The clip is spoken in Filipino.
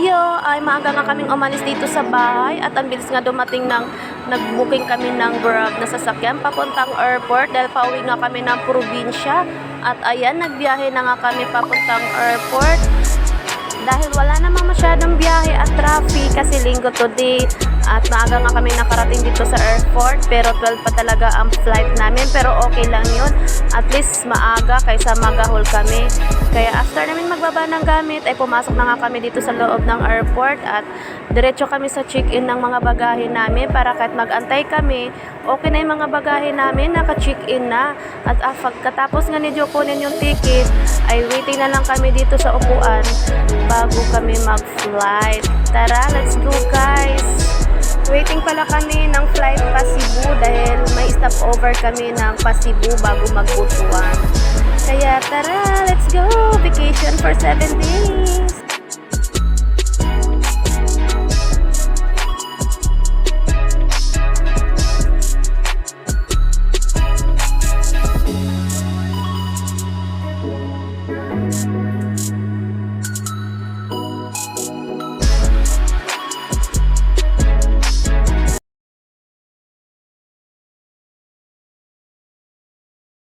video ay maaga nga kaming umalis dito sa bahay at ang bilis nga dumating ng nag-booking kami ng Grab na sasakyan papuntang airport dahil pauwi nga kami ng probinsya at ayan, nagbiyahe na nga kami papuntang airport dahil wala namang masyadong biyahe at traffic kasi linggo today at maaga nga kami nakarating dito sa airport pero 12 pa talaga ang flight namin pero okay lang yun, at least maaga kaysa magahol kami. Kaya after namin magbaba ng gamit ay pumasok na nga kami dito sa loob ng airport at diretso kami sa check-in ng mga bagahe namin para kahit mag-antay kami okay na yung mga bagahe namin, naka-check-in na at pagkatapos nga ni Jo kunin yung ticket ay waiting na lang kami dito sa upuan bago kami mag-flight. Tara, let's go guys! Waiting pala kami ng flight pa Cebu dahil may stopover kami ng pa Cebu bago mag-Butuan. Kaya tara, let's go! Vacation for 7 days!